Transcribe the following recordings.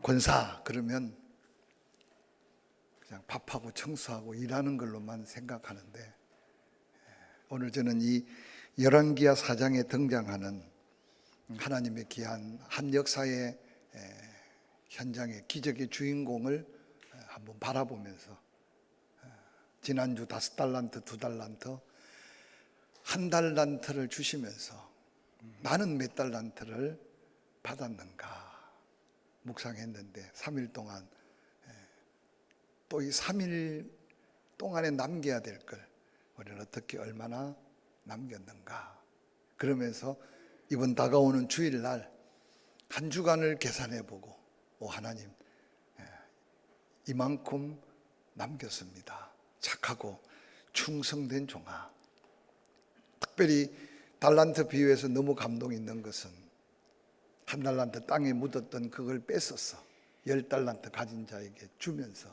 권사 그러면 그냥 밥하고 청소하고 일하는 걸로만 생각하는데, 오늘 저는 이 열왕기하 4장에 등장하는 하나님의 귀한 한 역사의 현장의 기적의 주인공을 한번 바라보면서, 지난주 5달란트, 2달란트, 1달란트를 주시면서 나는 몇 달란트를 받았는가 묵상했는데, 3일 동안 또 이 3일 동안에 남겨야 될 걸 우리는 어떻게 얼마나 남겼는가, 그러면서 이번 다가오는 주일날 한 주간을 계산해보고, 하나님 이만큼 남겼습니다. 착하고 충성된 종아. 특별히 달란트 비유에서 너무 감동이 있는 것은, 1달란트 땅에 묻었던 그걸 뺏어서 10달란트 가진 자에게 주면서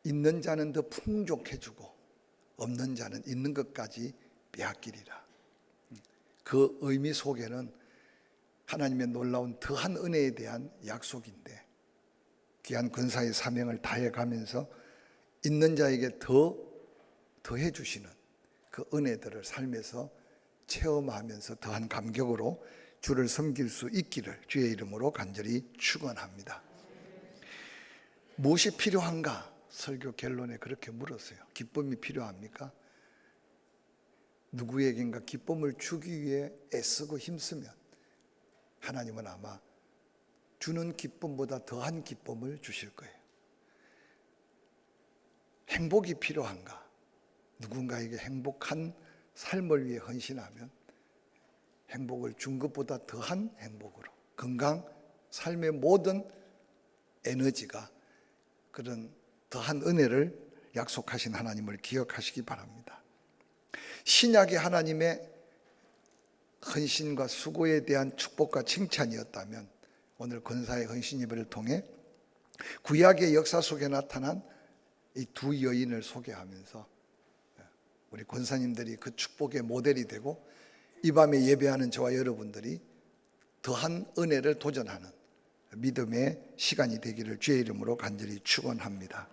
있는 자는 더 풍족해 주고 없는 자는 있는 것까지 빼앗기리라. 그 의미 속에는 하나님의 놀라운 더한 은혜에 대한 약속인데, 귀한 권사의 사명을 다해가면서 있는 자에게 더해 주시는 그 은혜들을 삶에서 체험하면서 더한 감격으로 주를 섬길 수 있기를 주의 이름으로 간절히 축원합니다. 무엇이 필요한가? 설교 결론에 그렇게 물었어요. 기쁨이 필요합니까? 누구에겐가 기쁨을 주기 위해 애쓰고 힘쓰면 하나님은 아마 주는 기쁨보다 더한 기쁨을 주실 거예요. 행복이 필요한가? 누군가에게 행복한 삶을 위해 헌신하면 행복을 준 것보다 더한 행복으로, 건강, 삶의 모든 에너지가 그런 더한 은혜를 약속하신 하나님을 기억하시기 바랍니다. 신약의 하나님의 헌신과 수고에 대한 축복과 칭찬이었다면, 오늘 권사의 헌신 예배를 통해 구약의 역사 속에 나타난 이 두 여인을 소개하면서 우리 권사님들이 그 축복의 모델이 되고, 이 밤에 예배하는 저와 여러분들이 더한 은혜를 도전하는 믿음의 시간이 되기를 주의 이름으로 간절히 축원합니다.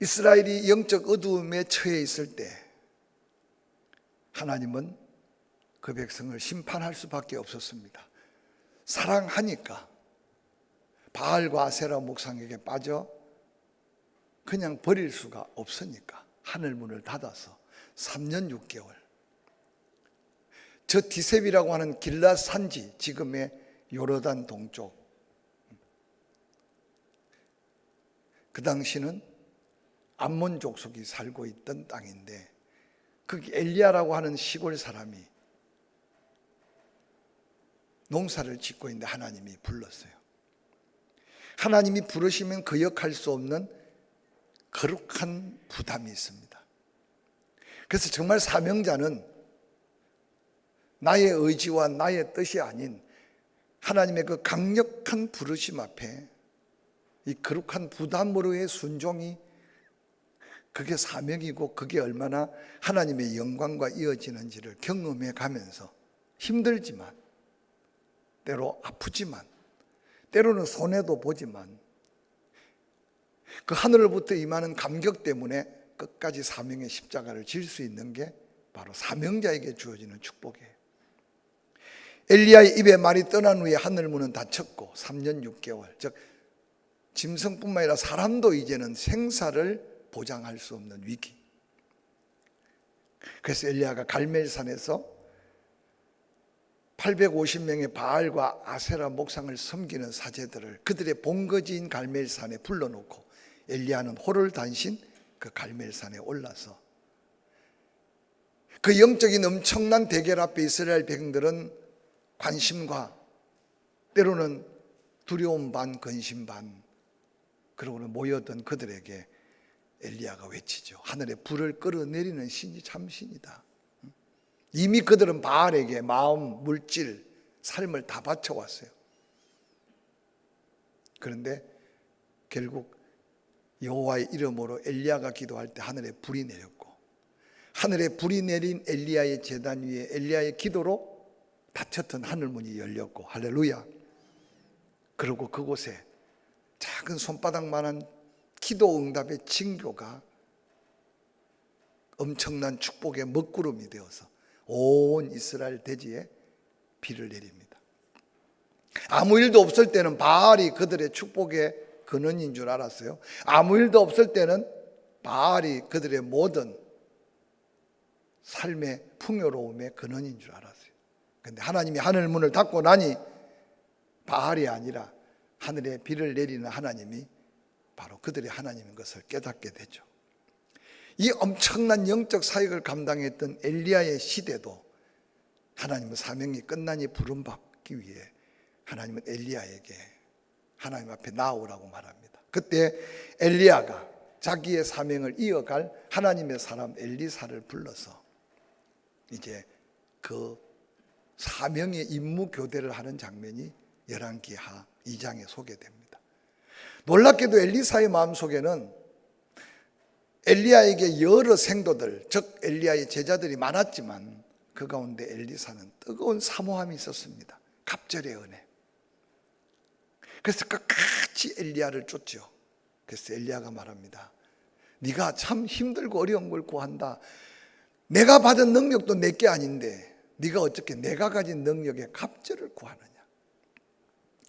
이스라엘이 영적 어두움에 처해 있을 때 하나님은 그 백성을 심판할 수밖에 없었습니다. 사랑하니까 바알과 아세라 목상에게 빠져 그냥 버릴 수가 없으니까 하늘 문을 닫아서 3년 6개월 저 디셉이라고 하는 길앗 산지, 지금의 요르단 동쪽, 그 당시는 암몬 족속이 살고 있던 땅인데, 거기 엘리야라고 하는 시골 사람이 농사를 짓고 있는데 하나님이 불렀어요. 하나님이 부르시면 거역할 수 없는 거룩한 부담이 있습니다. 그래서 정말 사명자는 나의 의지와 나의 뜻이 아닌 하나님의 그 강력한 부르심 앞에 이 거룩한 부담으로의 순종이, 그게 사명이고 그게 얼마나 하나님의 영광과 이어지는지를 경험해 가면서, 힘들지만, 때로 아프지만, 때로는 손해도 보지만, 그 하늘로부터 임하는 감격 때문에 끝까지 사명의 십자가를 질 수 있는 게 바로 사명자에게 주어지는 축복이에요. 엘리야의 입에 말이 떠난 후에 하늘문은 닫혔고 3년 6개월, 즉 짐승뿐만 아니라 사람도 이제는 생사를 보장할 수 없는 위기. 그래서 엘리야가 갈멜산에서 850명의 바알과 아세라 목상을 섬기는 사제들을 그들의 본거지인 갈멜산에 불러놓고 엘리야는 호를 단신 그 갈멜산에 올라서, 그 영적인 엄청난 대결 앞에 이스라엘 백성들은 관심과 때로는 두려움 반 근심 반, 그러고는 모여든 그들에게 엘리야가 외치죠. 하늘에 불을 끌어내리는 신이 참 신이다. 이미 그들은 바알에게 마음, 물질, 삶을 다 바쳐왔어요. 그런데 결국 여호와의 이름으로 엘리야가 기도할 때 하늘에 불이 내렸고, 하늘에 불이 내린 엘리야의 제단 위에 엘리야의 기도로 닫혔던 하늘문이 열렸고, 할렐루야. 그리고 그곳에 작은 손바닥만한 기도 응답의 징조가 엄청난 축복의 먹구름이 되어서 온 이스라엘 대지에 비를 내립니다. 아무 일도 없을 때는 바알이 그들의 축복의 근원인 줄 알았어요. 아무 일도 없을 때는 바알이 그들의 모든 삶의 풍요로움의 근원인 줄 알았어요. 그런데 하나님이 하늘 문을 닫고 나니 바알이 아니라 하늘에 비를 내리는 하나님이 바로 그들의 하나님인 것을 깨닫게 되죠. 이 엄청난 영적 사역을 감당했던 엘리야의 시대도 하나님의 사명이 끝나니 부름받기 위해 하나님은 엘리야에게 하나님 앞에 나오라고 말합니다. 그때 엘리야가 자기의 사명을 이어갈 하나님의 사람 엘리사를 불러서 이제 그 사명의 임무 교대를 하는 장면이 열왕기하 2장에 소개됩니다. 놀랍게도 엘리사의 마음속에는 엘리야에게 여러 생도들, 즉 엘리야의 제자들이 많았지만 그 가운데 엘리사는 뜨거운 사모함이 있었습니다. 갑절의 은혜. 그래서 끝까지 엘리야를 쫓죠. 그래서 엘리야가 말합니다. 네가 참 힘들고 어려운 걸 구한다. 내가 받은 능력도 내게 아닌데 네가 어떻게 내가 가진 능력의 갑절을 구하느냐.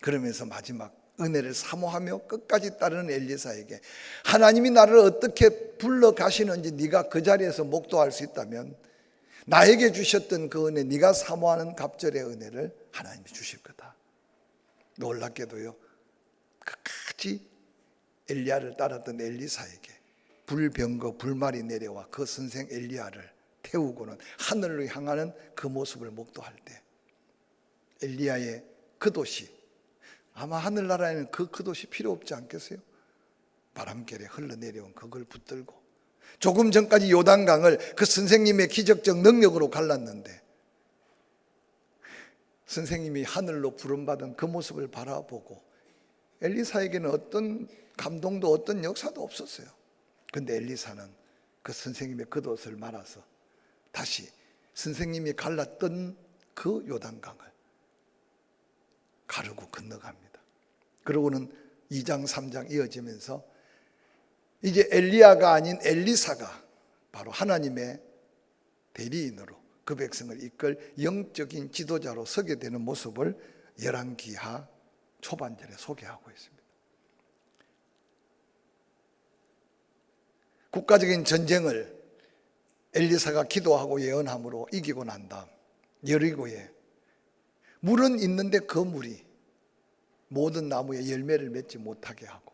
그러면서 마지막 은혜를 사모하며 끝까지 따르는 엘리사에게 하나님이 나를 어떻게 불러가시는지 네가 그 자리에서 목도할 수 있다면 나에게 주셨던 그 은혜, 네가 사모하는 갑절의 은혜를 하나님이 주실 거다. 놀랍게도요, 끝까지 엘리야를 따랐던 엘리사에게 불병거 불말이 내려와 그 선생 엘리야를 태우고는 하늘로 향하는 그 모습을 목도할 때 엘리야의 그 도시, 아마 하늘나라에는 그 도시 필요 없지 않겠어요? 바람결에 흘러내려온 그걸 붙들고 조금 전까지 요단강을 그 선생님의 기적적 능력으로 갈랐는데 선생님이 하늘로 부름받은 그 모습을 바라보고 엘리사에게는 어떤 감동도 어떤 역사도 없었어요. 그런데 엘리사는 그 선생님의 겉옷을 말아서 다시 선생님이 갈랐던 그 요단강을 가르고 건너갑니다. 그러고는 2장 3장 이어지면서 이제 엘리야가 아닌 엘리사가 바로 하나님의 대리인으로 그 백성을 이끌 영적인 지도자로 서게 되는 모습을 열왕기하 초반절에 소개하고 있습니다. 국가적인 전쟁을 엘리사가 기도하고 예언함으로 이기고 난 다음 여리고에 물은 있는데 그 물이 모든 나무에 열매를 맺지 못하게 하고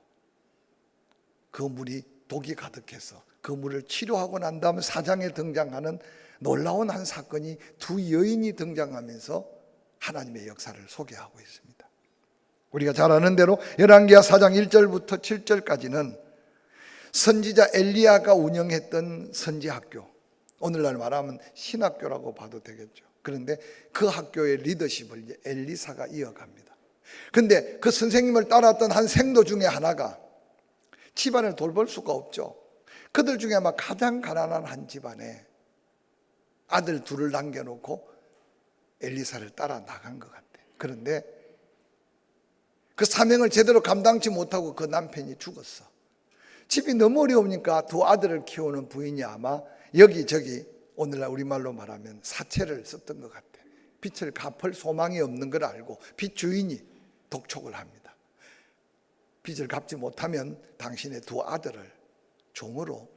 그 물이 독이 가득해서 그 물을 치료하고 난 다음 4장에 등장하는 놀라운 한 사건이 두 여인이 등장하면서 하나님의 역사를 소개하고 있습니다. 우리가 잘 아는 대로 열왕기하 4장 1절부터 7절까지는 선지자 엘리야가 운영했던 선지학교, 오늘날 말하면 신학교라고 봐도 되겠죠. 그런데 그 학교의 리더십을 이제 엘리사가 이어갑니다. 그런데 그 선생님을 따랐던 한 생도 중에 하나가 집안을 돌볼 수가 없죠. 그들 중에 아마 가장 가난한 한 집안에 아들 둘을 남겨놓고 엘리사를 따라 나간 것 같아. 그런데 그 사명을 제대로 감당치 못하고 그 남편이 죽었어. 집이 너무 어려우니까 두 아들을 키우는 부인이 아마 여기저기 오늘날 우리말로 말하면 사채를 썼던 것 같아. 빚을 갚을 소망이 없는 걸 알고 빚 주인이 독촉을 합니다. 빚을 갚지 못하면 당신의 두 아들을 종으로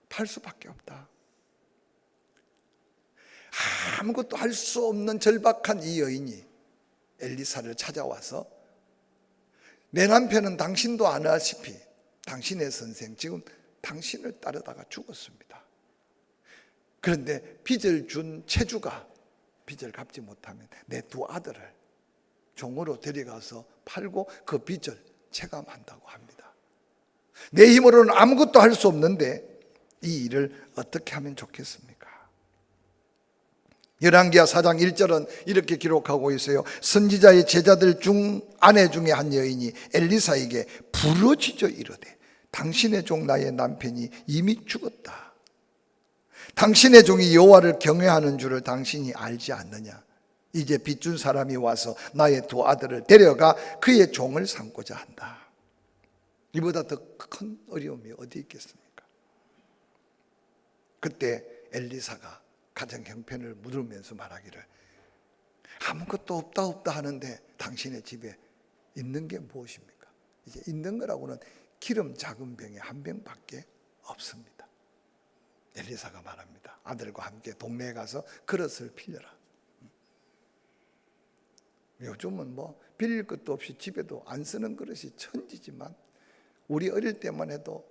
팔 수밖에 없다. 아무것도 할 수 없는 절박한 이 여인이 엘리사를 찾아와서 내 남편은 당신도 아다시피 당신의 선생 지금 당신을 따르다가 죽었습니다. 그런데 빚을 준 채주가 빚을 갚지 못하면 내 두 아들을 종으로 데려가서 팔고 그 빚을 체감한다고 합니다. 내 힘으로는 아무것도 할 수 없는데 이 일을 어떻게 하면 좋겠습니까? 열왕기하 4장 1절은 이렇게 기록하고 있어요. 선지자의 제자들 중 아내 중에 한 여인이 엘리사에게 부르짖어 이르되 당신의 종 나의 남편이 이미 죽었다. 당신의 종이 여호와를 경외하는 줄을 당신이 알지 않느냐. 이제 빚준 사람이 와서 나의 두 아들을 데려가 그의 종을 삼고자 한다. 이보다 더 큰 어려움이 어디 있겠습니까? 그때 엘리사가 가정 형편을 물으면서 말하기를, 아무것도 없다 하는데 당신의 집에 있는 게 무엇입니까? 이제 있는 거라고는 기름 작은 병에 한 병밖에 없습니다. 엘리사가 말합니다. 아들과 함께 동네에 가서 그릇을 빌려라. 요즘은 뭐 빌릴 것도 없이 집에도 안 쓰는 그릇이 천지지만, 우리 어릴 때만 해도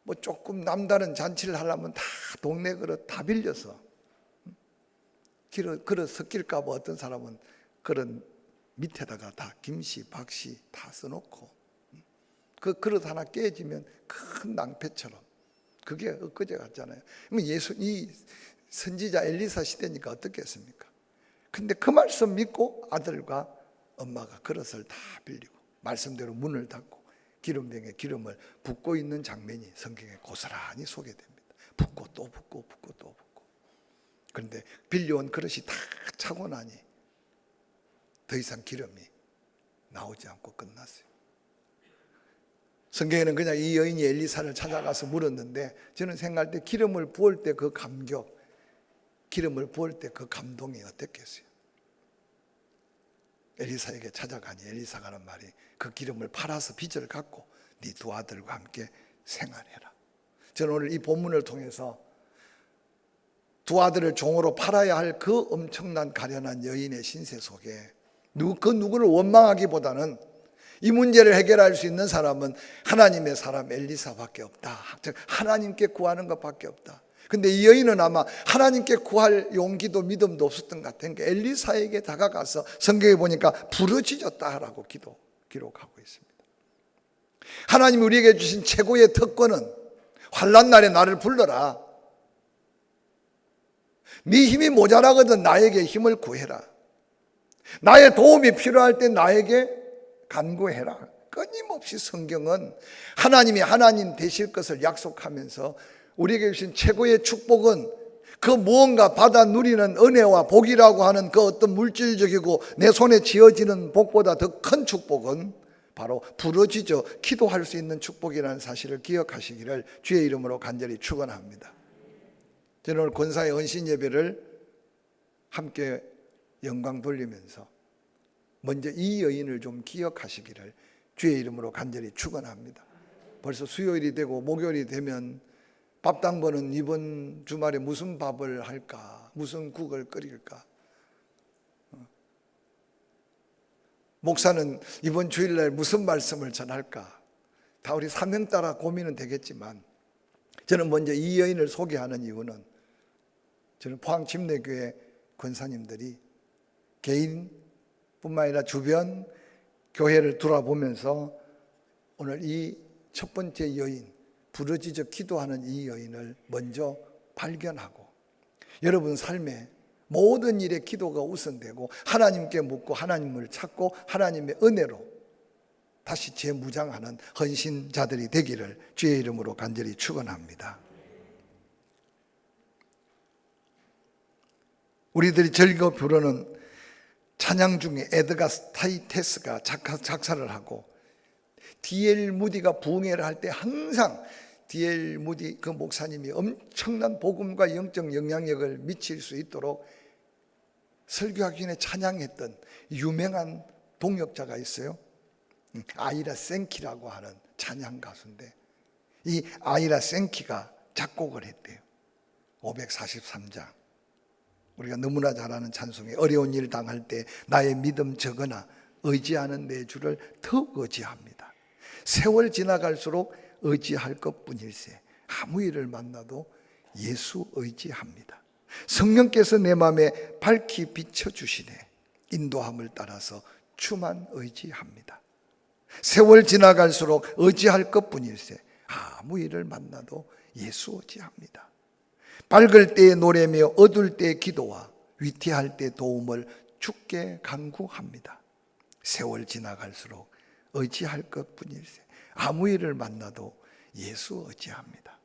뭐 조금 남다른 잔치를 하려면 다 동네 그릇 다 빌려서, 그릇 섞일까 봐 어떤 사람은 그릇 밑에다가 다 김씨, 박씨 다 써놓고, 그 그릇 하나 깨지면 큰 낭패처럼, 그게 엊그제 같잖아요. 이 선지자 엘리사 시대니까 어떻겠습니까? 근데 그 말씀 믿고 아들과 엄마가 그릇을 다 빌리고 말씀대로 문을 닫고 기름병에 기름을 붓고 있는 장면이 성경에 고스란히 소개됩니다. 붓고 또 붓고 붓고 또 붓고. 그런데 빌려온 그릇이 다 차고 나니 더 이상 기름이 나오지 않고 끝났어요. 성경에는 그냥 이 여인이 엘리사를 찾아가서 물었는데, 저는 생각할 때 기름을 부을 때 그 감격, 기름을 부을 때 그 감동이 어땠겠어요? 엘리사에게 찾아가니 엘리사가 하는 말이, 그 기름을 팔아서 빚을 갚고 네 두 아들과 함께 생활해라. 저는 오늘 이 본문을 통해서 두 아들을 종으로 팔아야 할 그 엄청난 가련한 여인의 신세 속에 그 누구를 원망하기보다는 이 문제를 해결할 수 있는 사람은 하나님의 사람 엘리사밖에 없다. 즉 하나님께 구하는 것밖에 없다. 근데 이 여인은 아마 하나님께 구할 용기도 믿음도 없었던 것 같아요. 그러니까 엘리사에게 다가가서 성경에 보니까 부르짖었다라고 기록하고 있습니다. 하나님이 우리에게 주신 최고의 특권은 환난 날에 나를 불러라. 네 힘이 모자라거든 나에게 힘을 구해라. 나의 도움이 필요할 때 나에게 간구해라. 끊임없이 성경은 하나님이 하나님 되실 것을 약속하면서 우리에게 주신 최고의 축복은 그 무언가 받아 누리는 은혜와 복이라고 하는 그 어떤 물질적이고 내 손에 쥐어지는 복보다 더 큰 축복은 바로 부르짖어 기도할 수 있는 축복이라는 사실을 기억하시기를 주의 이름으로 간절히 축원합니다. 저는 오늘 권사의 헌신 예배를 함께 영광 돌리면서 먼저 이 여인을 좀 기억하시기를 주의 이름으로 간절히 축원합니다. 벌써 수요일이 되고 목요일이 되면 밥당번은 이번 주말에 무슨 밥을 할까, 무슨 국을 끓일까, 목사는 이번 주일날 무슨 말씀을 전할까, 다 우리 사명 따라 고민은 되겠지만, 저는 먼저 이 여인을 소개하는 이유는 저는 포항 침례교회 권사님들이 개인뿐만 아니라 주변 교회를 돌아보면서 오늘 이 첫 번째 여인, 부르짖어 기도하는 이 여인을 먼저 발견하고, 여러분 삶에 모든 일에 기도가 우선되고 하나님께 묻고 하나님을 찾고 하나님의 은혜로 다시 재무장하는 헌신자들이 되기를 주의 이름으로 간절히 축원합니다. 우리들이 즐겨 부르는 찬양 중에 에드가 스타이테스가 작사를 하고, D.L. 무디가 부흥회를 할 때 항상 D.L. 무디 그 목사님이 엄청난 복음과 영적 영향력을 미칠 수 있도록 설교하기 전에 찬양했던 유명한 동역자가 있어요. 아이라 생키라고 하는 찬양 가수인데, 이 아이라 생키가 작곡을 했대요. 543장. 우리가 너무나 잘 아는 찬송에, 어려운 일 당할 때 나의 믿음 적으나 의지하는 내 주를 더욱 의지합니다. 세월 지나갈수록 의지할 것뿐일세. 아무 일을 만나도 예수 의지합니다. 성령께서 내 마음에 밝히 비춰주시네. 인도함을 따라서 주만 의지합니다. 세월 지나갈수록 의지할 것뿐일세. 아무 일을 만나도 예수 의지합니다. 밝을 때에 노래며 어두울 때에 기도와 위태할 때 도움을 주께 간구합니다. 세월 지나갈수록 의지할 것뿐일세. 아무 일을 만나도 예수 의지합니다.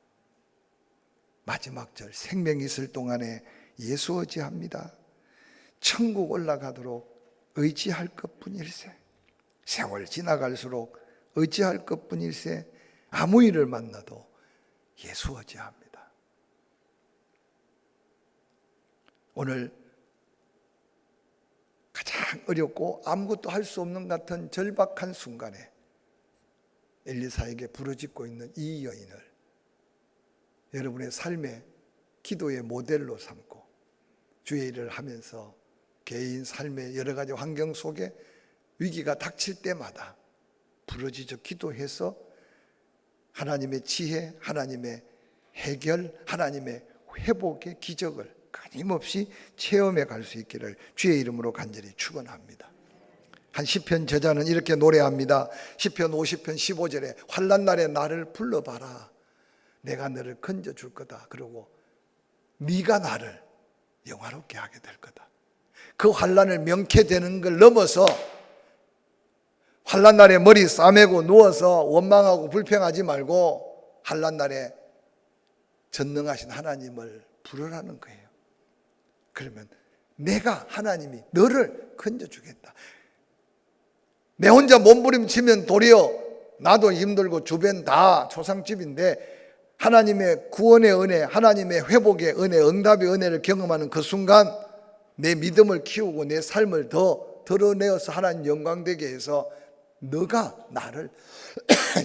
마지막 절, 생명이 있을 동안에 예수 의지합니다. 천국 올라가도록 의지할 것뿐일세. 세월 지나갈수록 의지할 것뿐일세. 아무 일을 만나도 예수 의지합니다. 오늘 가장 어렵고 아무것도 할 수 없는 것 같은 절박한 순간에 엘리사에게 부르짖고 있는 이 여인을 여러분의 삶의 기도의 모델로 삼고 주의 일을 하면서 개인 삶의 여러 가지 환경 속에 위기가 닥칠 때마다 부르짖어 기도해서 하나님의 지혜, 하나님의 해결, 하나님의 회복의 기적을 끊임없이 체험해 갈 수 있기를 주의 이름으로 간절히 축원합니다. 한 시편 저자는 이렇게 노래합니다. 시편 50편 15절에 환난 날에 나를 불러봐라. 내가 너를 건져줄 거다. 그리고 네가 나를 영화롭게 하게 될 거다. 그 환난을 명쾌되는 걸 넘어서 환난 날에 머리 싸매고 누워서 원망하고 불평하지 말고 환난 날에 전능하신 하나님을 부르라는 거예요. 그러면 내가 하나님이 너를 건져주겠다. 내 혼자 몸부림치면 도리어 나도 힘들고 주변 다 초상집인데 하나님의 구원의 은혜, 하나님의 회복의 은혜, 응답의 은혜를 경험하는 그 순간 내 믿음을 키우고 내 삶을 더 드러내어서 하나님 영광되게 해서 너가 나를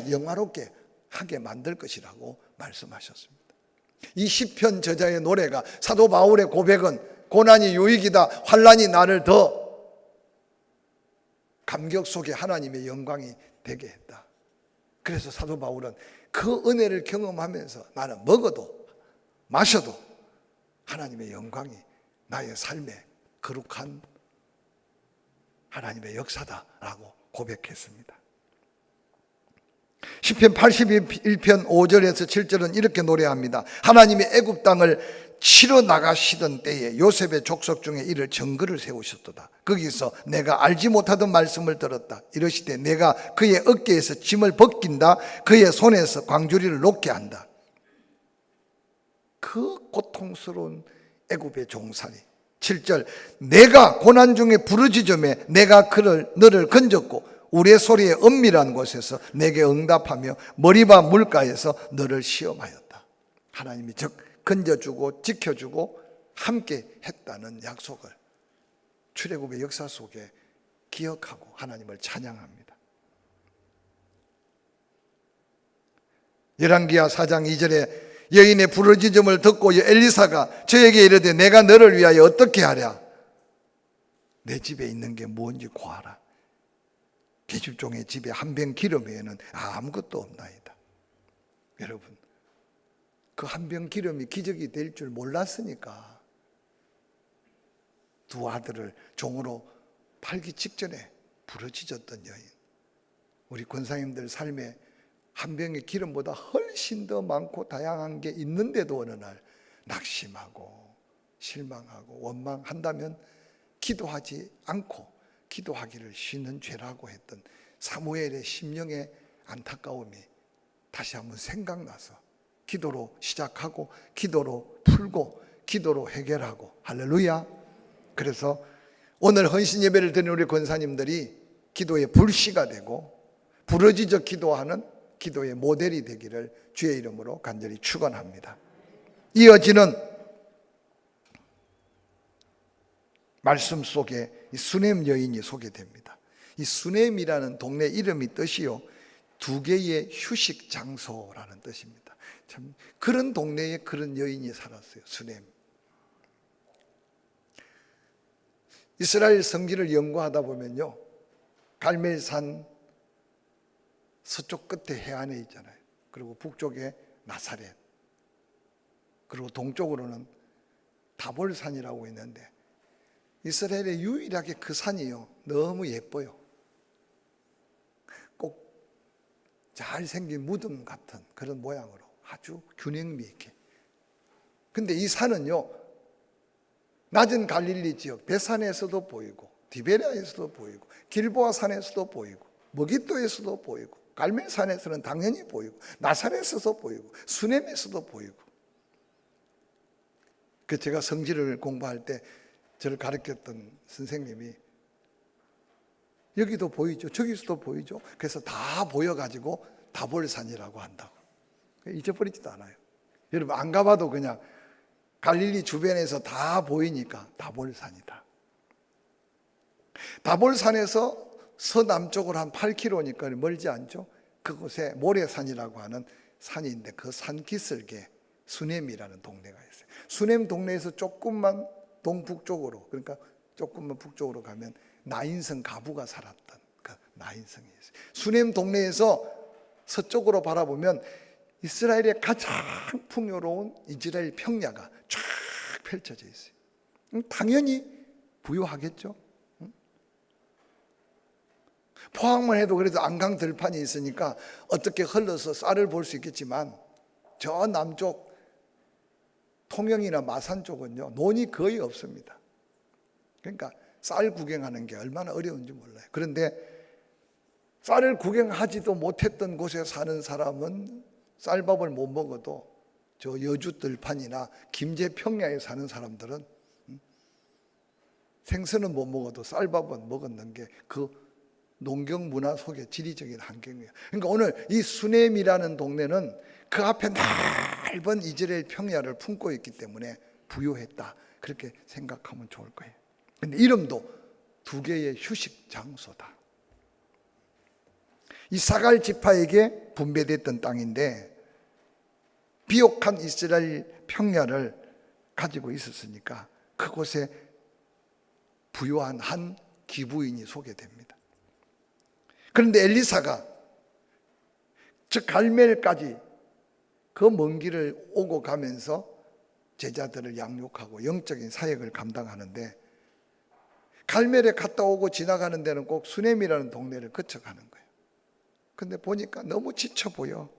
영화롭게 하게 만들 것이라고 말씀하셨습니다. 이 시편 저자의 노래가 사도 바울의 고백은 고난이 유익이다. 환난이 나를 더 감격 속에 하나님의 영광이 되게 했다. 그래서 사도 바울은 그 은혜를 경험하면서 나는 먹어도 마셔도 하나님의 영광이 나의 삶에 거룩한 하나님의 역사다라고 고백했습니다. 시편 81편 5절에서 7절은 이렇게 노래합니다. 하나님이 애굽 땅을 치러 나가시던 때에 요셉의 족속 중에 이를 정글을 세우셨도다. 거기서 내가 알지 못하던 말씀을 들었다. 이러시되 내가 그의 어깨에서 짐을 벗긴다. 그의 손에서 광주리를 놓게 한다. 그 고통스러운 애굽의 종살이. 7절 내가 고난 중에 부르짖음에 내가 너를 건졌고 우레소리의 은밀한 곳에서 내게 응답하며 머리바 물가에서 너를 시험하였다. 하나님이 즉 건져주고 지켜주고 함께 했다는 약속을 출애굽의 역사 속에 기억하고 하나님을 찬양합니다. 열왕기하 4장 2절에 여인의 부르짖음을 듣고 엘리사가 저에게 이르되 내가 너를 위하여 어떻게 하랴? 내 집에 있는 게 뭔지 구하라. 계집종의 집에 한 병 기름 외에는 아무것도 없나이다. 여러분, 그 한 병 기름이 기적이 될 줄 몰랐으니까 두 아들을 종으로 팔기 직전에 부르짖었던 여인. 우리 권사님들 삶에 한 병의 기름보다 훨씬 더 많고 다양한 게 있는데도 어느 날 낙심하고 실망하고 원망한다면 기도하지 않고 기도하기를 쉬는 죄라고 했던 사무엘의 심령의 안타까움이 다시 한번 생각나서 기도로 시작하고 기도로 풀고 기도로 해결하고 할렐루야. 그래서 오늘 헌신 예배를 드리는 우리 권사님들이 기도의 불씨가 되고 부르짖어 기도하는 기도의 모델이 되기를 주의 이름으로 간절히 축원합니다. 이어지는 말씀 속에 이 수넴 여인이 소개됩니다. 이 수넴이라는 동네 이름이 뜻이요 2개의 휴식 장소라는 뜻입니다. 참 그런 동네에 그런 여인이 살았어요. 수넴. 이스라엘 성지를 연구하다 보면요, 갈멜산 서쪽 끝에 해안에 있잖아요. 그리고 북쪽에 나사렛, 그리고 동쪽으로는 다볼산이라고 있는데 이스라엘의 유일하게 그 산이요 너무 예뻐요. 꼭 잘생긴 무덤 같은 그런 모양으로 아주 균형미 있게. 근데 이 산은요 낮은 갈릴리 지역 베산에서도 보이고 디베랴에서도 보이고 길보아 산에서도 보이고 머깃도에서도 보이고 갈멜산에서는 당연히 보이고 나사렛에서도 보이고 수넴에서도 보이고. 그 제가 성지를 공부할 때 저를 가르쳤던 선생님이 여기도 보이죠, 저기서도 보이죠. 그래서 다 보여가지고 다볼산이라고 한다고. 잊어버리지도 않아요. 여러분 안 가봐도 그냥 갈릴리 주변에서 다 보이니까 다볼산이다. 다볼산에서 서남쪽으로 한 8km니까 멀지 않죠. 그곳에 모래산이라고 하는 산인데 그 산 기슭에 수넴이라는 동네가 있어요. 수넴 동네에서 조금만 동북쪽으로, 그러니까 조금만 북쪽으로 가면 나인성 가부가 살았던 그 나인성이 있어요. 수넴 동네에서 서쪽으로 바라보면 이스라엘의 가장 풍요로운 이스라엘 평야가 쫙 펼쳐져 있어요. 당연히 부유하겠죠. 포항만 해도 그래도 안강 들판이 있으니까 어떻게 흘러서 쌀을 볼 수 있겠지만 저 남쪽 통영이나 마산 쪽은요 논이 거의 없습니다. 그러니까 쌀 구경하는 게 얼마나 어려운지 몰라요. 그런데 쌀을 구경하지도 못했던 곳에 사는 사람은 쌀밥을 못 먹어도 저 여주 들판이나 김제 평야에 사는 사람들은 생선은 못 먹어도 쌀밥은 먹었는 게 그 농경 문화 속의 지리적인 환경이에요. 그러니까 오늘 이 수넴이라는 동네는 그 앞에 넓은 이스라엘 평야를 품고 있기 때문에 부유했다. 그렇게 생각하면 좋을 거예요. 근데 이름도 두 개의 휴식 장소다. 이 사갈 지파에게 분배됐던 땅인데 비옥한 이스라엘 평야를 가지고 있었으니까 그곳에 부유한 한 기부인이 소개됩니다. 그런데 엘리사가 저 갈멜까지 그 먼 길을 오고 가면서 제자들을 양육하고 영적인 사역을 감당하는데 갈멜에 갔다 오고 지나가는 데는 꼭 수넴이라는 동네를 거쳐가는 거예요. 근데 보니까 너무 지쳐 보여.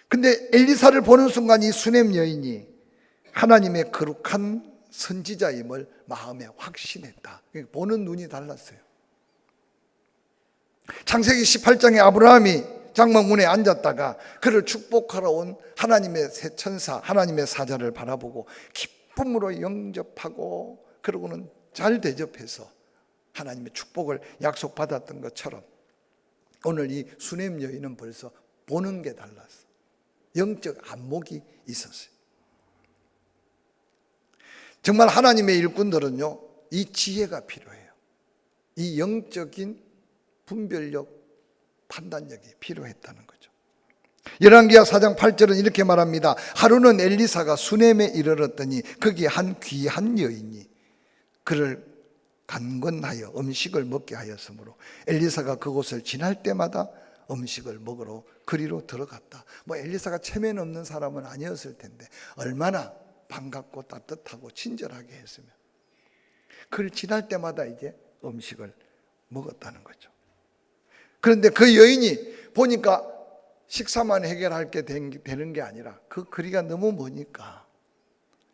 근데 엘리사를 보는 순간 이 수넴 여인이 하나님의 거룩한 선지자임을 마음에 확신했다. 보는 눈이 달랐어요. 창세기 18장에 아브라함이 장막문에 앉았다가 그를 축복하러 온 하나님의 새 천사, 하나님의 사자를 바라보고 기쁨으로 영접하고 그러고는 잘 대접해서 하나님의 축복을 약속받았던 것처럼 오늘 이 수넴 여인은 벌써 보는 게 달랐어. 영적 안목이 있었어요. 정말 하나님의 일꾼들은요, 이 지혜가 필요해요. 이 영적인 분별력, 판단력이 필요했다는 거죠. 열왕기하 4장 8절은 이렇게 말합니다. 하루는 엘리사가 수넴에 이르렀더니 거기 한 귀한 여인이 그를 간건하여 음식을 먹게 하였으므로 엘리사가 그곳을 지날 때마다 음식을 먹으러 그리로 들어갔다. 엘리사가 체면 없는 사람은 아니었을 텐데 얼마나 반갑고 따뜻하고 친절하게 했으면 그를 지날 때마다 이제 음식을 먹었다는 거죠. 그런데 그 여인이 보니까 식사만 해결할 게 되는 게 아니라 그 거리가 너무 머니까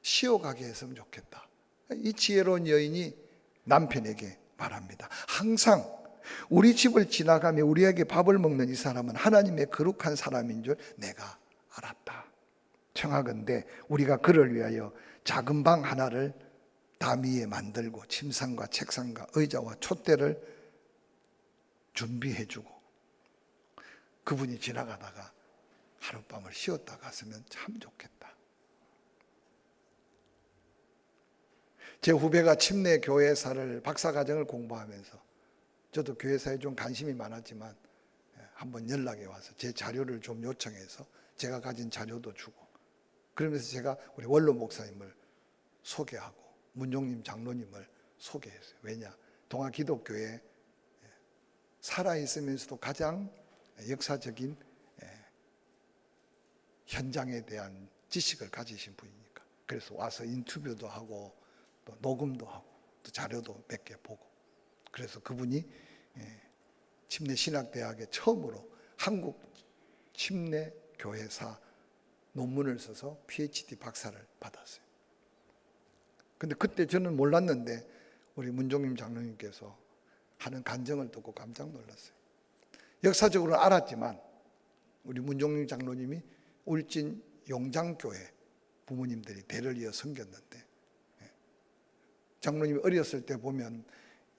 쉬어가게 했으면 좋겠다. 이 지혜로운 여인이 남편에게 말합니다. 항상 우리 집을 지나가며 우리에게 밥을 먹는 이 사람은 하나님의 거룩한 사람인 줄 내가 알았다. 청하건대 우리가 그를 위하여 작은 방 하나를 담위에 만들고 침상과 책상과 의자와 촛대를 준비해주고 그분이 지나가다가 하룻밤을 쉬었다 갔으면 참 좋겠다. 제 후배가 침례 교회사를 박사과정을 공부하면서 저도 교회사에 좀 관심이 많았지만 한번 연락이 와서 제 자료를 좀 요청해서 제가 가진 자료도 주고 그러면서 제가 우리 원로 목사님을 소개하고 문종림 장로님을 소개했어요. 왜냐? 동아기독교에 살아있으면서도 가장 역사적인 현장에 대한 지식을 가지신 분이니까 그래서 와서 인터뷰도 하고 또 녹음도 하고 또 자료도 몇 개 보고 그래서 그분이 침례신학대학에 처음으로 한국 침례교회사 논문을 써서 PhD 박사를 받았어요. 근데 그때 저는 몰랐는데 우리 문종림 장로님께서 하는 간증을 듣고 깜짝 놀랐어요. 역사적으로는 알았지만 우리 문종림 장로님이 울진 용장교회 부모님들이 대를 이어 섬겼는데 장로님이 어렸을 때 보면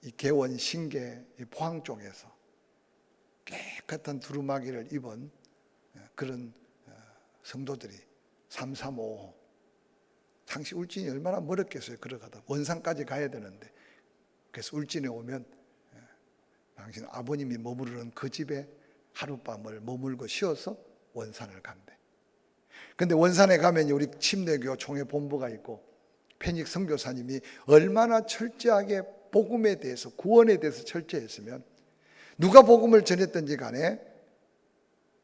이 개원, 신계, 이 포항 쪽에서 깨끗한 두루마기를 입은 그런 성도들이 3355 당시 울진이 얼마나 멀었겠어요. 걸어가다 원산까지 가야 되는데, 그래서 울진에 오면 당신 아버님이 머무르는 그 집에 하룻밤을 머물고 쉬어서 원산을 간대. 근데 원산에 가면 우리 침례교 총회 본부가 있고 페닉 선교사님이 얼마나 철저하게 복음에 대해서, 구원에 대해서 철저했으면 누가 복음을 전했든지 간에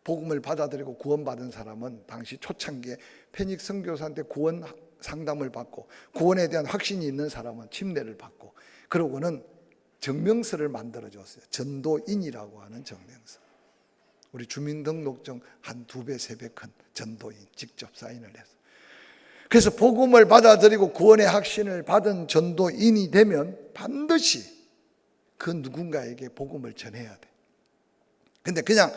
복음을 받아들이고 구원받은 사람은 당시 초창기에 페닉 선교사한테 구원 상담을 받고 구원에 대한 확신이 있는 사람은 침례를 받고, 그러고는 증명서를 만들어줬어요. 전도인이라고 하는 증명서. 우리 주민등록증 한 2배, 3배 큰 전도인 직접 사인을 해서. 그래서 복음을 받아들이고 구원의 확신을 받은 전도인이 되면 반드시 그 누군가에게 복음을 전해야 돼. 근데 그냥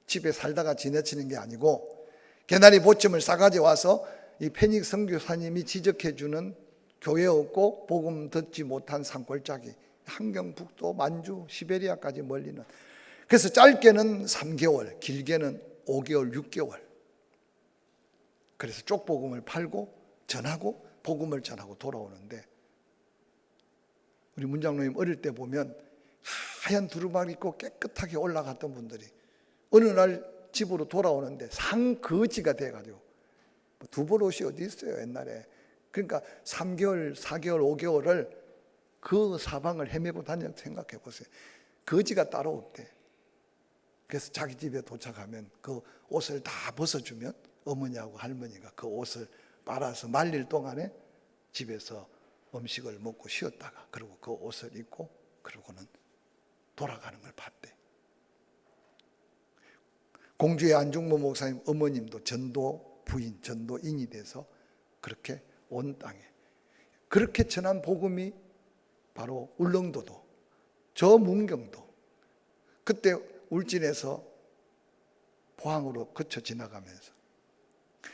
집에 살다가 지나치는 게 아니고 개나리 보침을 싸가지 와서 이 페닉 선교사님이 지적해주는 교회 없고 복음 듣지 못한 산골짜기, 함경북도, 만주, 시베리아까지 멀리는, 그래서 짧게는 3개월, 길게는 5개월, 6개월. 그래서 쪽복음을 팔고 전하고 복음을 전하고 돌아오는데, 우리 문장로님 어릴 때 보면 하얀 두루마기 입고 깨끗하게 올라갔던 분들이 어느 날 집으로 돌아오는데 상거지가 돼가지고, 두벌 옷이 어디 있어요 옛날에. 그러니까 3개월, 4개월, 5개월을 그 사방을 헤매고 다녔다고 생각해 보세요. 거지가 따로 없대. 그래서 자기 집에 도착하면 그 옷을 다 벗어주면 어머니하고 할머니가 그 옷을 빨아서 말릴 동안에 집에서 음식을 먹고 쉬었다가 그리고 그 옷을 입고 그러고는 돌아가는 걸 봤대. 공주의 안중모 목사님 어머님도 전도 부인, 전도인이 돼서 그렇게 온 땅에 그렇게 전한 복음이 바로 울릉도도, 저 문경도, 그때 울진에서 포항으로 거쳐 지나가면서,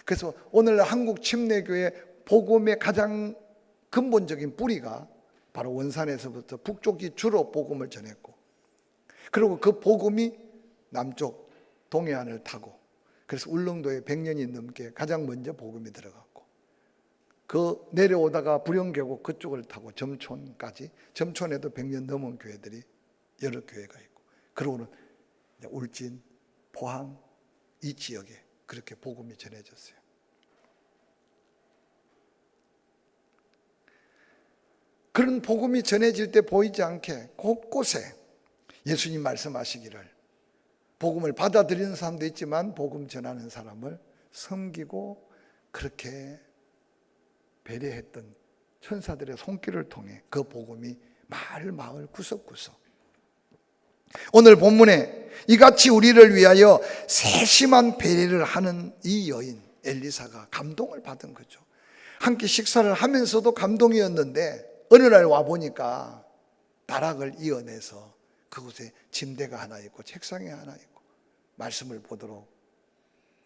그래서 오늘날 한국 침례교회 복음의 가장 근본적인 뿌리가 바로 원산에서부터 북쪽이 주로 복음을 전했고, 그리고 그 복음이 남쪽 동해안을 타고, 그래서 울릉도에 100년이 넘게 가장 먼저 복음이 들어갔고, 그 내려오다가 부령계곡 그쪽을 타고 점촌까지, 점촌에도 100년 넘은 교회들이 여러 교회가 있고, 그러고는 울진, 포항 이 지역에 그렇게 복음이 전해졌어요. 그런 복음이 전해질 때 보이지 않게 곳곳에 예수님 말씀하시기를 복음을 받아들이는 사람도 있지만 복음 전하는 사람을 섬기고 그렇게 배려했던 천사들의 손길을 통해 그 복음이 마을 구석구석, 오늘 본문에 이같이 우리를 위하여 세심한 배려를 하는 이 여인 엘리사가 감동을 받은 거죠. 함께 식사를 하면서도 감동이었는데 어느 날 와보니까 다락을 이어내서 그곳에 침대가 하나 있고 책상이 하나 있고 말씀을 보도록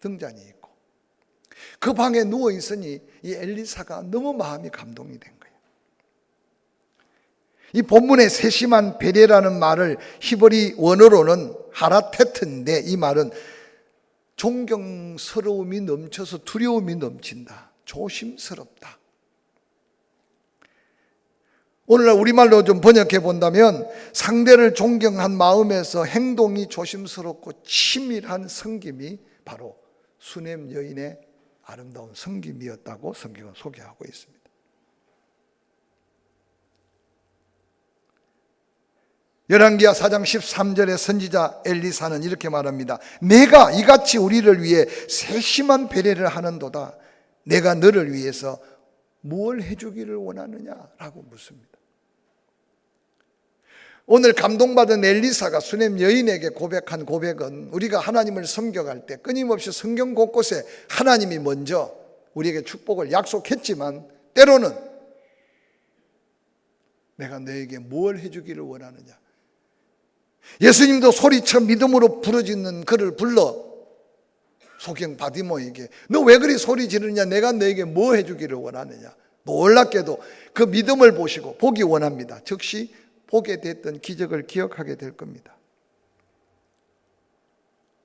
등잔이 있고, 그 방에 누워있으니 이 엘리사가 너무 마음이 감동이 된 거예요. 이 본문의 세심한 배려라는 말을 히브리 원어로는 하라테트인데, 이 말은 존경스러움이 넘쳐서 두려움이 넘친다, 조심스럽다. 오늘날 우리말로 좀 번역해 본다면 상대를 존경한 마음에서 행동이 조심스럽고 치밀한 섬김이 바로 수넴 여인의 아름다운 섬김이었다고 성경은 소개하고 있습니다. 열왕기하 4장 13절에 선지자 엘리사는 이렇게 말합니다. 내가 이같이 우리를 위해 세심한 배려를 하는도다. 내가 너를 위해서 뭘 해주기를 원하느냐라고 묻습니다. 오늘 감동받은 엘리사가 수넴 여인에게 고백한 고백은, 우리가 하나님을 섬겨갈 때 끊임없이 성경 곳곳에 하나님이 먼저 우리에게 축복을 약속했지만 때로는 내가 너에게 뭘 해주기를 원하느냐. 예수님도 소리쳐 믿음으로 부르짖는 그를 불러 소경 바디모에게 너 왜 그리 소리 지르냐, 내가 너에게 뭐 해주기를 원하느냐 놀랍게도 그 믿음을 보시고 보기 원합니다. 즉시 보게 됐던 기적을 기억하게 될 겁니다.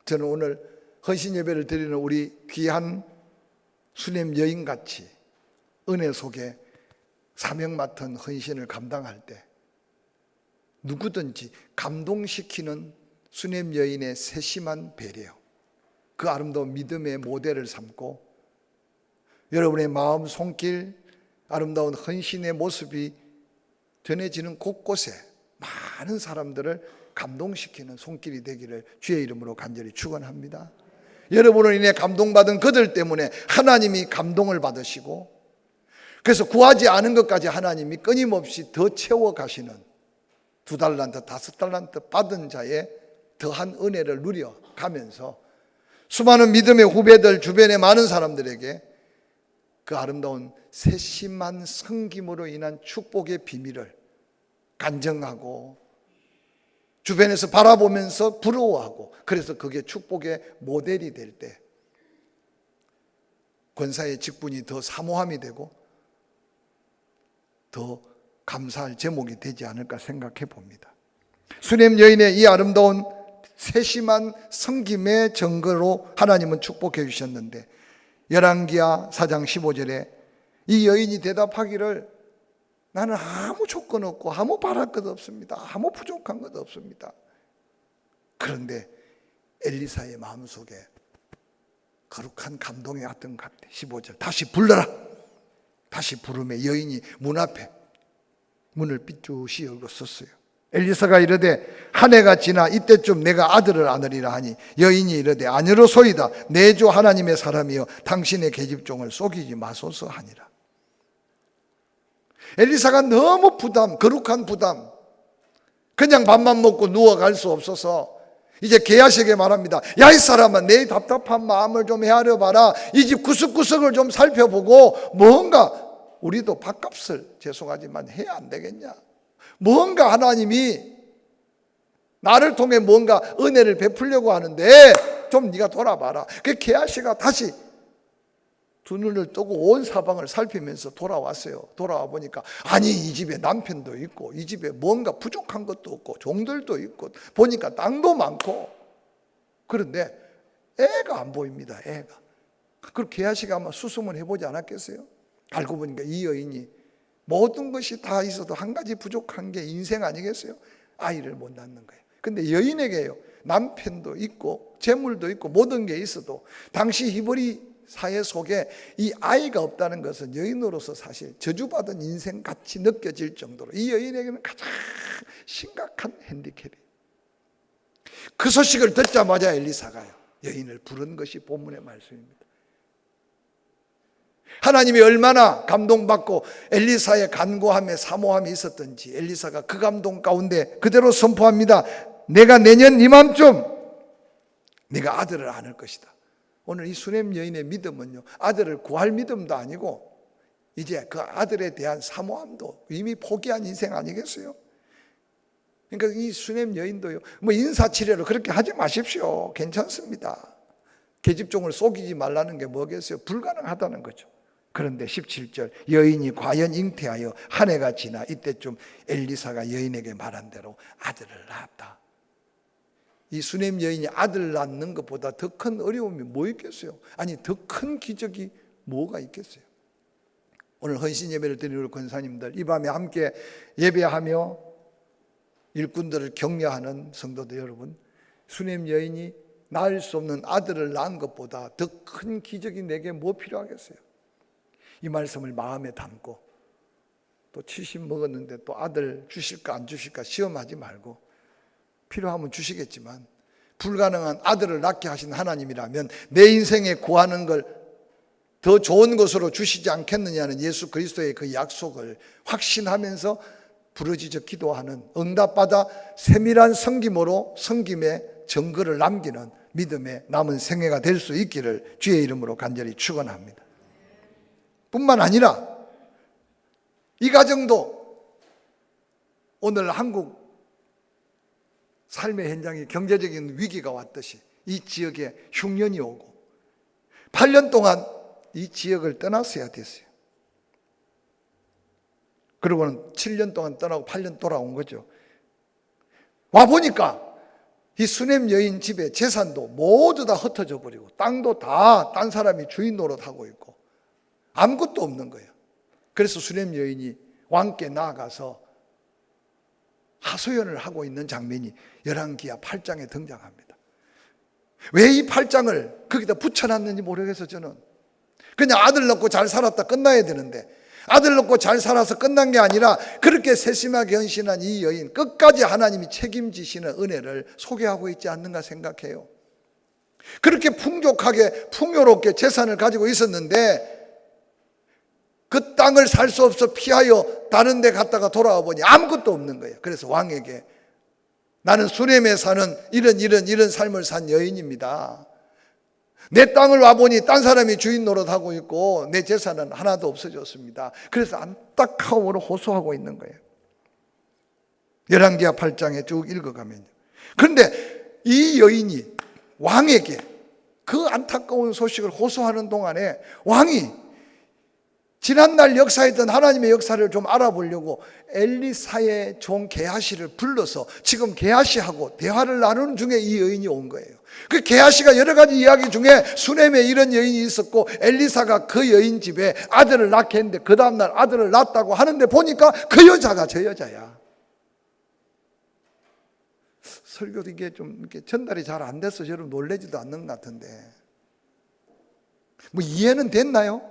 저는 오늘 헌신 예배를 드리는 우리 귀한 수냄 여인같이 은혜 속에 사명 맡은 헌신을 감당할 때 누구든지 감동시키는 수냄 여인의 세심한 배려, 그 아름다운 믿음의 모델을 삼고 여러분의 마음 손길, 아름다운 헌신의 모습이 전해지는 곳곳에 많은 사람들을 감동시키는 손길이 되기를 주의 이름으로 간절히 축원합니다. 여러분을 인해 감동받은 그들 때문에 하나님이 감동을 받으시고, 그래서 구하지 않은 것까지 하나님이 끊임없이 더 채워가시는 2달란트, 5달란트 받은 자의 더한 은혜를 누려가면서 수많은 믿음의 후배들, 주변의 많은 사람들에게 그 아름다운 세심한 섬김으로 인한 축복의 비밀을 간증하고 주변에서 바라보면서 부러워하고, 그래서 그게 축복의 모델이 될 때 권사의 직분이 더 사모함이 되고 더 감사할 제목이 되지 않을까 생각해 봅니다. 수냄 여인의 이 아름다운 세심한 섬김의 증거로 하나님은 축복해 주셨는데, 열왕기하 4장 15절에 이 여인이 대답하기를 나는 아무 조건 없고 아무 바랄 것 없습니다. 아무 부족한 것 없습니다. 그런데 엘리사의 마음속에 거룩한 감동이 왔던 것 같아. 15절 다시 불러라. 다시 부르매 여인이 문 앞에 문을 삐뚤이 열고 섰어요. 엘리사가 이르되 한 해가 지나 이때쯤 내가 아들을 안으리라 하니 여인이 이르되 아니로소이다. 내 주 하나님의 사람이여 당신의 계집종을 속이지 마소서 하니라. 엘리사가 너무 거룩한 부담, 그냥 밥만 먹고 누워갈 수 없어서 이제 게하시에게 말합니다. 야, 이 사람아, 내 답답한 마음을 좀 헤아려 봐라. 이 집 구석구석을 좀 살펴보고 뭔가 우리도 밥값을 죄송하지만 해야 안 되겠냐. 뭔가 하나님이 나를 통해 뭔가 은혜를 베풀려고 하는데 좀 네가 돌아봐라. 그 게하시가 다시 두 눈을 뜨고 온 사방을 살피면서 돌아왔어요. 돌아와 보니까 아니, 이 집에 남편도 있고 이 집에 뭔가 부족한 것도 없고 종들도 있고 보니까 땅도 많고, 그런데 애가 안 보입니다. 애가. 그럼 게하시가 아마 수습을 해보지 않았겠어요? 알고 보니까 이 여인이 모든 것이 다 있어도 한 가지 부족한 게 인생 아니겠어요? 아이를 못 낳는 거예요. 근데 여인에게요, 남편도 있고 재물도 있고 모든 게 있어도 당시 히브리 사회 속에 이 아이가 없다는 것은 여인으로서 사실 저주받은 인생같이 느껴질 정도로 이 여인에게는 가장 심각한 핸디캡이. 그 소식을 듣자마자 엘리사가요, 여인을 부른 것이 본문의 말씀입니다. 하나님이 얼마나 감동받고 엘리사의 간구함에 사모함이 있었던지 엘리사가 그 감동 가운데 그대로 선포합니다. 내가 내년 이맘쯤 네가 아들을 안을 것이다. 오늘 이 수냄 여인의 믿음은요, 아들을 구할 믿음도 아니고 이제 그 아들에 대한 사모함도 이미 포기한 인생 아니겠어요? 그러니까 이 수냄 여인도요, 뭐 인사치레로 그렇게 하지 마십시오. 괜찮습니다. 계집종을 속이지 말라는 게 뭐겠어요? 불가능하다는 거죠. 그런데 17절 여인이 과연 잉태하여 한 해가 지나 이때쯤 엘리사가 여인에게 말한 대로 아들을 낳았다. 이 수냄 여인이 아들 낳는 것보다 더 큰 어려움이 뭐 있겠어요? 아니, 더 큰 기적이 뭐가 있겠어요? 오늘 헌신 예배를 드리는 권사님들, 이 밤에 함께 예배하며 일꾼들을 격려하는 성도들 여러분, 수냄 여인이 낳을 수 없는 아들을 낳은 것보다 더 큰 기적이 내게 뭐 필요하겠어요? 이 말씀을 마음에 담고 또 70 먹었는데 또 아들 주실까 안 주실까 시험하지 말고, 필요하면 주시겠지만 불가능한 아들을 낳게 하신 하나님이라면 내 인생에 구하는 걸 더 좋은 것으로 주시지 않겠느냐는 예수 그리스도의 그 약속을 확신하면서 부르짖어 기도하는, 응답받아 세밀한 섬김으로 섬김의 증거를 남기는 믿음의 남은 생애가 될 수 있기를 주의 이름으로 간절히 축원합니다. 뿐만 아니라 이 가정도 오늘 한국 삶의 현장에 경제적인 위기가 왔듯이 이 지역에 흉년이 오고 8년 동안 이 지역을 떠났어야 됐어요. 그리고는 7년 동안 떠나고 8년 돌아온 거죠. 와보니까 이 수넴 여인 집에 재산도 모두 다 흩어져 버리고 땅도 다 딴 사람이 주인 노릇하고 있고 아무것도 없는 거예요. 그래서 수넴 여인이 왕께 나아가서 하소연을 하고 있는 장면이 열왕기하 8장에 등장합니다. 왜 이 8장을 거기다 붙여놨는지 모르겠어. 저는 그냥 아들 낳고 잘 살았다 끝나야 되는데 아들 낳고 잘 살아서 끝난 게 아니라 그렇게 세심하게 헌신한 이 여인, 끝까지 하나님이 책임지시는 은혜를 소개하고 있지 않는가 생각해요. 그렇게 풍족하게 풍요롭게 재산을 가지고 있었는데 그 땅을 살 수 없어 피하여 다른 데 갔다가 돌아와 보니 아무것도 없는 거예요. 그래서 왕에게 나는 수넴에 사는 이런 삶을 산 여인입니다. 내 땅을 와보니 딴 사람이 주인 노릇하고 있고 내 재산은 하나도 없어졌습니다. 그래서 안타까움으로 호소하고 있는 거예요. 열왕기하 8장에 쭉 읽어가면요. 그런데 이 여인이 왕에게 그 안타까운 소식을 호소하는 동안에 왕이 지난날 역사했던 하나님의 역사를 좀 알아보려고 엘리사의 종 게하시를 불러서 지금 게하시하고 대화를 나누는 중에 이 여인이 온 거예요. 그 게하시가 여러 가지 이야기 중에 수넴에 이런 여인이 있었고 엘리사가 그 여인 집에 아들을 낳게 했는데 그 다음날 아들을 낳았다고 하는데 보니까 그 여자가 저 여자야. 설교도 이게 좀 이렇게 전달이 잘 안 돼서 여러분 놀라지도 않는 것 같은데 뭐 이해는 됐나요?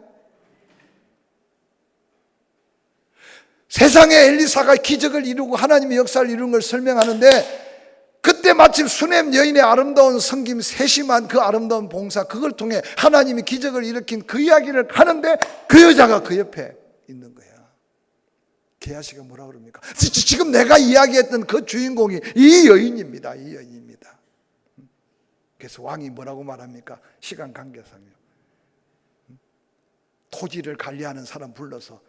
세상에 엘리사가 기적을 이루고 하나님의 역사를 이루는 걸 설명하는데 그때 마침 수넴 여인의 아름다운 섬김, 세심한 그 아름다운 봉사, 그걸 통해 하나님이 기적을 일으킨 그 이야기를 하는데 그 여자가 그 옆에 있는 거야. 게하시가 뭐라 그럽니까? 지금 내가 이야기했던 그 주인공이 이 여인입니다. 이 여인입니다. 그래서 왕이 뭐라고 말합니까? 시간 관계상요. 토지를 관리하는 사람 불러서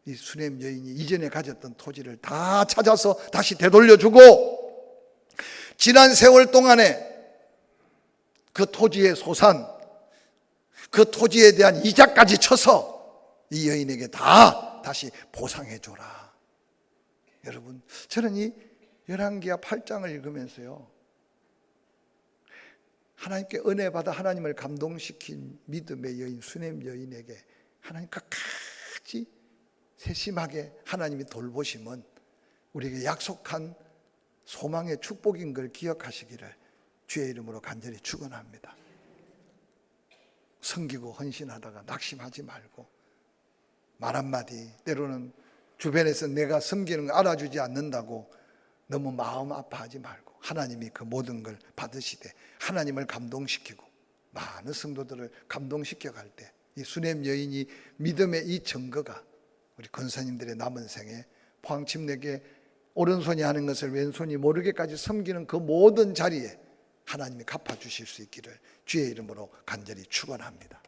이 수넴 여인이 이전에 가졌던 토지를 다 찾아서 다시 되돌려주고 지난 세월 동안에 그 토지의 소산, 그 토지에 대한 이자까지 쳐서 이 여인에게 다 다시 보상해줘라. 여러분, 저는 이 열왕기하 8장을 읽으면서요, 하나님께 은혜 받아 하나님을 감동시킨 믿음의 여인 수넴 여인에게 하나님 끝까지 세심하게 하나님이 돌보심은 우리에게 약속한 소망의 축복인 걸 기억하시기를 주의 이름으로 간절히 축원합니다. 섬기고 헌신하다가 낙심하지 말고 말 한마디, 때로는 주변에서 내가 섬기는 걸 알아주지 않는다고 너무 마음 아파하지 말고 하나님이 그 모든 걸 받으시되 하나님을 감동시키고 많은 성도들을 감동시켜 갈 때 이 수넴 여인이 믿음의 이 증거가 우리 권사님들의 남은 생에 포항침례교회 오른손이 하는 것을 왼손이 모르게까지 섬기는 그 모든 자리에 하나님이 갚아주실 수 있기를 주의 이름으로 간절히 축원합니다.